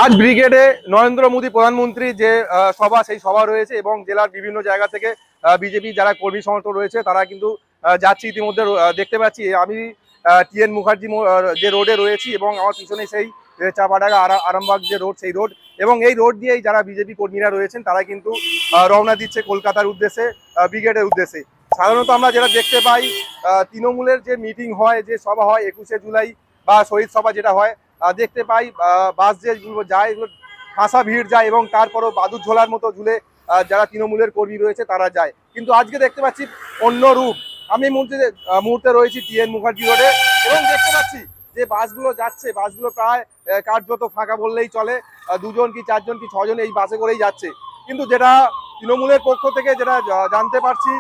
আজ ব্রিগেডে নরেন্দ্র মোদী প্রধানমন্ত্রী যে সভা, সেই সভা রয়েছে এবং জেলার বিভিন্ন জায়গা থেকে বিজেপি যারা কর্মী সমর্থক রয়েছে তারা কিন্তু যাচ্ছি। ইতিমধ্যে দেখতে পাচ্ছি আমি টিএন মুখার্জি যে রোডে রয়েছি এবং আমার পিছনে সেই চাপাডাঙ্গা আরামবাগ যে রোড, সেই রোড এবং এই রোড দিয়েই যারা বিজেপি কর্মীরা রয়েছেন তারা কিন্তু রওনা দিচ্ছে কলকাতার উদ্দেশ্যে, ব্রিগেডের উদ্দেশ্যে। সাধারণত আমরা যেটা দেখতে পাই, তৃণমূলের যে মিটিং হয়, যে সভা হয় 21শে জুলাই বা শহীদ সভা যেটা হয়, দেখতে পাই বাস যেগুলো যায় এগুলো খাসা ভিড় যায় এবং তারপরও বাদুর ঝোলার মতো ঝুলে যারা তৃণমূলের কর্মী রয়েছে তারা যায়। কিন্তু আজকে দেখতে পাচ্ছি অন্য রূপ। আমি মুহূর্তে রয়েছি টিএন মুখার্জি রোডে এবং দেখতে পাচ্ছি যে বাসগুলো যাচ্ছে, বাসগুলো প্রায় কার্যত ফাঁকা বললেই চলে। দুজন কি চারজন কি ছজন এই বাসে করেই যাচ্ছে। কিন্তু যেটা তৃণমূলের পক্ষ থেকে যেটা জানতে পারছি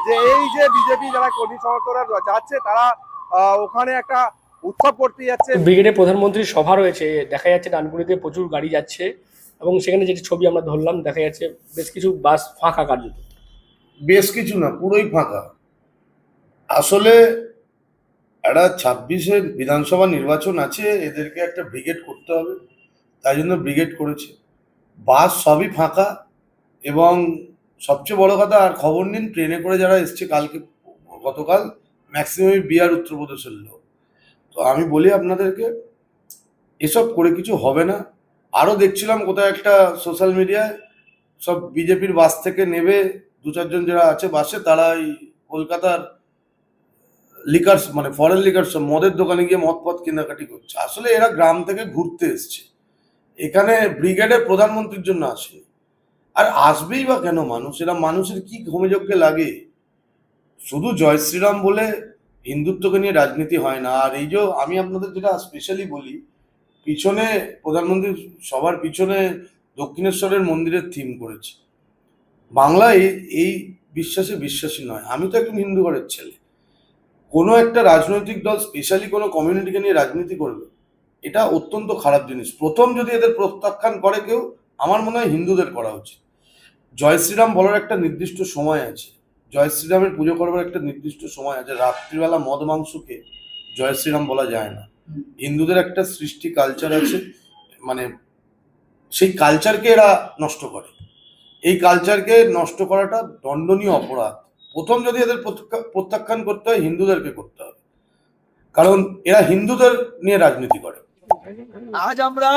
যে এই যে বিজেপি যারা কর্মী সমর্থকরা যাচ্ছে তারা ওখানে একটা উৎসব করতে যাচ্ছে। ব্রিগেডে প্রধানমন্ত্রীর সভা রয়েছে, দেখা যাচ্ছে ডানকুনিতে প্রচুর গাড়ি যাচ্ছে এবং সেখানে যেটি ছবি আমরা ধরলাম দেখা যাচ্ছে বেশ কিছু বাস ফাঁকা কার্যত। বেশ কিছু না, পুরোই ফাঁকা। আসলে একটা 26-এ বিধানসভা নির্বাচন আছে, এদেরকে একটা ব্রিগেড করতে হবে, তাই জন্য ব্রিগেড করেছে। বাস সবই ফাঁকা এবং সবচেয়ে বড় কথা, আর খবর নিন ট্রেনে করে যারা এসছে গতকাল ম্যাক্সিমামই বিহার উত্তরপ্রদেশের লোক। তো আমি বলি আপনাদেরকে, এসব করে কিছু হবে না। আরও দেখছিলাম কোথাও একটা সোশ্যাল মিডিয়ায় সব বিজেপির বাস থেকে নেবে দু চারজন যারা আছে বাসে, তারা এই কলকাতার লিকার্স মানে ফরেন লিকার্স মদের দোকানে গিয়ে মদ পথ কেনাকাটি করছে। আসলে এরা গ্রাম থেকে ঘুরতে এসছে, এখানে ব্রিগেডে প্রধানমন্ত্রীর জন্য আসে। আর আসবেই বা কেন মানুষ? এরা মানুষের কি হোমযজ্ঞে লাগে? শুধু জয় শ্রীরাম বলে হিন্দুত্বকে নিয়ে রাজনীতি হয় না। আর এই যে আমি আপনাদের যেটা স্পেশালি বলি, পিছনে প্রধানমন্ত্রী সবার পিছনে দক্ষিণেশ্বরের মন্দিরের থিম করেছে। বাংলায় এই বিশ্বাসে বিশ্বাসী নয়। আমি তো একজন হিন্দু ঘরের ছেলে। কোনো একটা রাজনৈতিক দল স্পেশালি কোনো কমিউনিটিকে নিয়ে রাজনীতি করবে, এটা অত্যন্ত খারাপ জিনিস। প্রথম যদি এদের প্রত্যাখ্যান করে কেউ, আমার মনে হয় হিন্দুদের করা উচিত। জয় শ্রীরাম বলার একটা নির্দিষ্ট সময় আছে, জয় শ্রীরামের পুজো করবার একটা নির্দিষ্ট সময় আছে। রাত্রিবেলা মদ মাংসকে জয় শ্রীরাম বলা যায় না। হিন্দুদের একটা সৃষ্টি কালচার আছে, মানে সেই কালচারকে এরা নষ্ট করে। এই কালচারকে নষ্ট করাটা দণ্ডনীয় অপরাধ। প্রথম যদি এদের প্রত্যাখ্যান করতে হয়, হিন্দুদেরকে করতে হবে, কারণ এরা হিন্দুদের নিয়ে রাজনীতি করে। আজ আমরা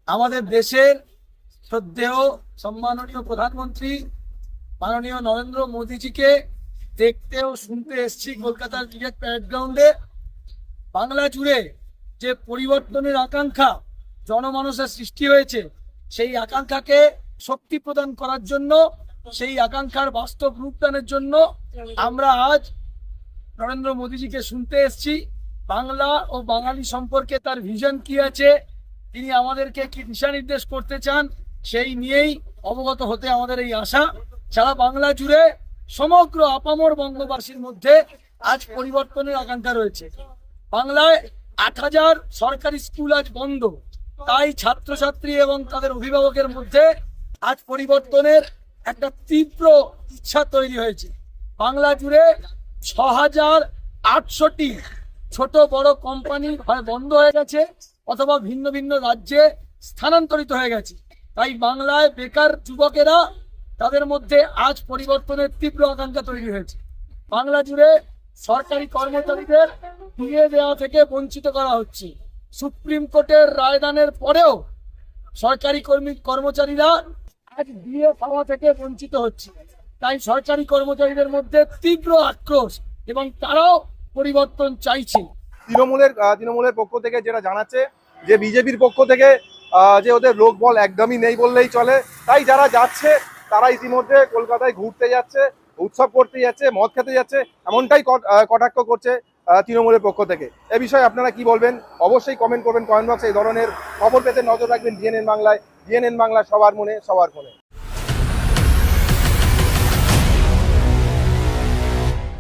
আমাদের দেশের শ্রদ্ধেয় সম্মাননীয় প্রধানমন্ত্রী মাননীয় নরেন্দ্র মোদীজিকে দেখতে ও শুনতে এসেছি কলকাতার ক্রিকেট প্যারেড গ্রাউন্ডে। বাংলা জুড়ে যে পরিবর্তনের আকাঙ্ক্ষা জনমানসের সৃষ্টি হয়েছে, সেই আকাঙ্ক্ষাকে শক্তি প্রদান করার জন্য, সেই আকাঙ্ক্ষার বাস্তব রূপদানের জন্য আমরা আজ নরেন্দ্র মোদীজিকে শুনতে এসেছি। বাংলা ও বাঙালি সম্পর্কে তার ভিশন কি আছে, তিনি আমাদেরকে কি দিশা নির্দেশ করতে চান, সেই নিয়েই অবগত হতে আমাদের এই আশা। সারা বাংলা জুড়ে সমগ্র আপামর বঙ্গবাসীর মধ্যে আজ পরিবর্তনের আকাঙ্ক্ষা রয়েছে। বাংলায় 8,000 সরকারি স্কুল আজ বন্ধ, তাই ছাত্রছাত্রী এবং তাদের অভিভাবকের মধ্যে আজ পরিবর্তনের একটা তীব্র ইচ্ছা তৈরি হয়েছে। বাংলা জুড়ে 6,800টি ছোট বড় কোম্পানি হয় বন্ধ হয়ে গেছে অথবা ভিন্ন ভিন্ন রাজ্যে স্থানান্তরিত হয়ে গেছে। তাই বাংলায় বেকার যুবকেরা, তাদের মধ্যে আজ পরিবর্তনের তীব্র আকাঙ্ক্ষা তৈরি হয়েছে। বাংলা জুড়ে সরকারি কর্মচারীদের দিয়ে দেওয়া থেকে বঞ্চিত করা হচ্ছে। সুপ্রিম কোর্টের রায়দানের পরেও সরকারি কর্মচারীরা আজ দিয়ে পাওয়া থেকে বঞ্চিত হচ্ছে। তাই সরকারি কর্মচারীদের মধ্যে তীব্র আক্রোশ এবং তারাও পরিবর্তন চাইছে। তৃণমূলের পক্ষ থেকে যেটা জানাচ্ছে যে বিজেপির পক্ষ থেকে যে ওদের লোকবল একদমই নেই বললেই চলে। তাই যারা যাচ্ছে তারা ইতিমধ্যে কলকাতায় ঘুরতে যাচ্ছে, উৎসব করতে যাচ্ছে, মদ খেতে যাচ্ছে, এমনটাই কটাক্ষ করছে তৃণমূলের পক্ষ থেকে। এ বিষয়ে আপনারা কি বলবেন অবশ্যই কমেন্ট করবেন কমেন্ট বক্সে। এই ধরনের খবর পেতে নজর রাখবেন ডিএনএন বাংলায়। ডিএনএন বাংলা, সবার মনে সবার ফোনে।